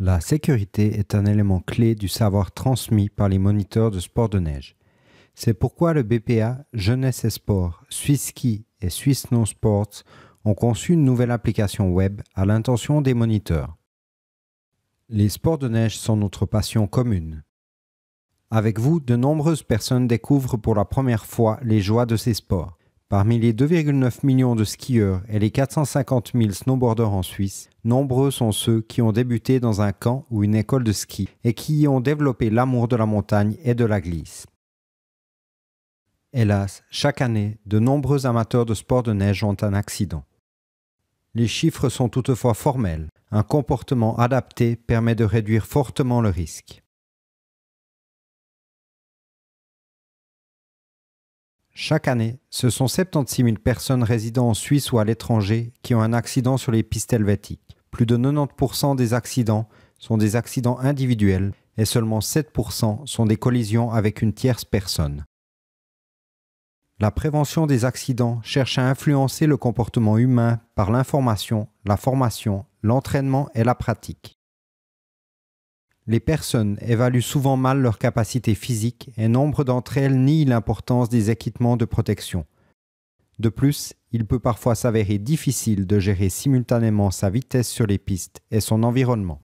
La sécurité est un élément clé du savoir transmis par les moniteurs de sport de neige. C'est pourquoi le BPA, Jeunesse et Sport, Swiss Ski et Swiss Snow Sports ont conçu une nouvelle application web à l'intention des moniteurs. Les sports de neige sont notre passion commune. Avec vous, de nombreuses personnes découvrent pour la première fois les joies de ces sports. Parmi les 2,9 millions de skieurs et les 450 000 snowboarders en Suisse, nombreux sont ceux qui ont débuté dans un camp ou une école de ski et qui y ont développé l'amour de la montagne et de la glisse. Hélas, chaque année, de nombreux amateurs de sport de neige ont un accident. Les chiffres sont toutefois formels. Un comportement adapté permet de réduire fortement le risque. Chaque année, ce sont 76 000 personnes résidant en Suisse ou à l'étranger qui ont un accident sur les pistes helvétiques. Plus de 90% des accidents sont des accidents individuels et seulement 7% sont des collisions avec une tierce personne. La prévention des accidents cherche à influencer le comportement humain par l'information, la formation, l'entraînement et la pratique. Les personnes évaluent souvent mal leurs capacités physiques et nombre d'entre elles nient l'importance des équipements de protection. De plus, il peut parfois s'avérer difficile de gérer simultanément sa vitesse sur les pistes et son environnement.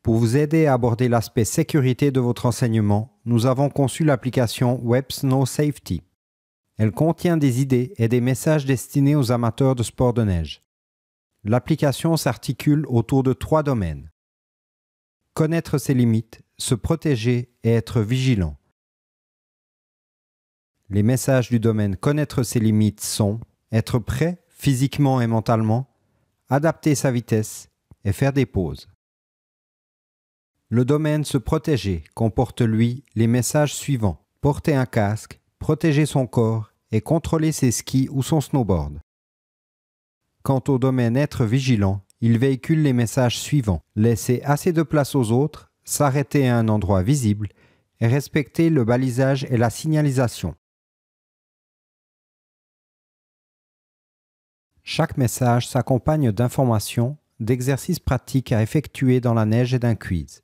Pour vous aider à aborder l'aspect sécurité de votre enseignement, nous avons conçu l'application Web Snow Safety. Elle contient des idées et des messages destinés aux amateurs de sport de neige. L'application s'articule autour de 3 domaines. Connaître ses limites, se protéger et être vigilant. Les messages du domaine connaître ses limites sont être prêt physiquement et mentalement, adapter sa vitesse et faire des pauses. Le domaine se protéger comporte lui les messages suivants: porter un casque, protéger son corps et contrôler ses skis ou son snowboard. Quant au domaine être vigilant, il véhicule les messages suivants: laisser assez de place aux autres, s'arrêter à un endroit visible et respecter le balisage et la signalisation. Chaque message s'accompagne d'informations, d'exercices pratiques à effectuer dans la neige et d'un quiz.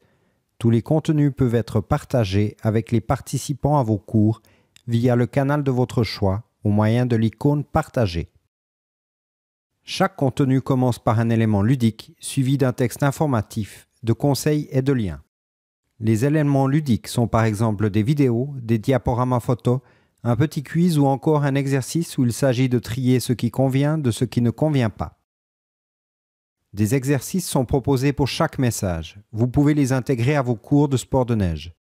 Tous les contenus peuvent être partagés avec les participants à vos cours via le canal de votre choix au moyen de l'icône Partager. Chaque contenu commence par un élément ludique suivi d'un texte informatif, de conseils et de liens. Les éléments ludiques sont par exemple des vidéos, des diaporamas photos, un petit quiz ou encore un exercice où il s'agit de trier ce qui convient de ce qui ne convient pas. Des exercices sont proposés pour chaque message. Vous pouvez les intégrer à vos cours de sport de neige.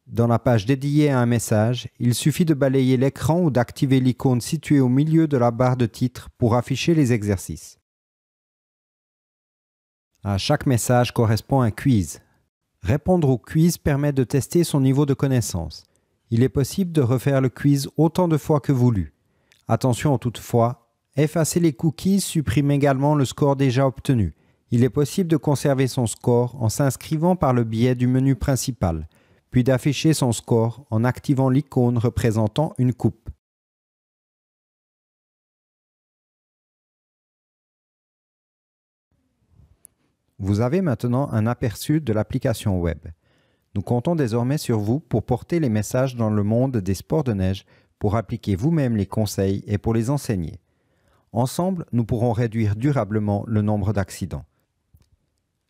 Dans la page dédiée à un message, il suffit de balayer l'écran ou d'activer l'icône située au milieu de la barre de titre pour afficher les exercices. À chaque message correspond un quiz. Répondre au quiz permet de tester son niveau de connaissance. Il est possible de refaire le quiz autant de fois que voulu. Attention toutefois, effacer les cookies supprime également le score déjà obtenu. Il est possible de conserver son score en s'inscrivant par le biais du menu principal, puis d'afficher son score en activant l'icône représentant une coupe. Vous avez maintenant un aperçu de l'application web. Nous comptons désormais sur vous pour porter les messages dans le monde des sports de neige, pour appliquer vous-même les conseils et pour les enseigner. Ensemble, nous pourrons réduire durablement le nombre d'accidents.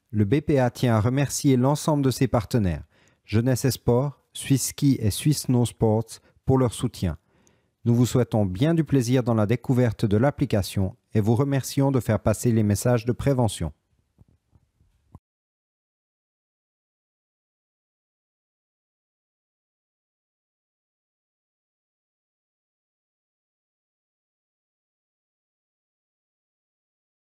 Le BPA tient à remercier l'ensemble de ses partenaires, Jeunesse et Sport, Swiss Ski et Swiss Snow Sports, pour leur soutien. Nous vous souhaitons bien du plaisir dans la découverte de l'application et vous remercions de faire passer les messages de prévention.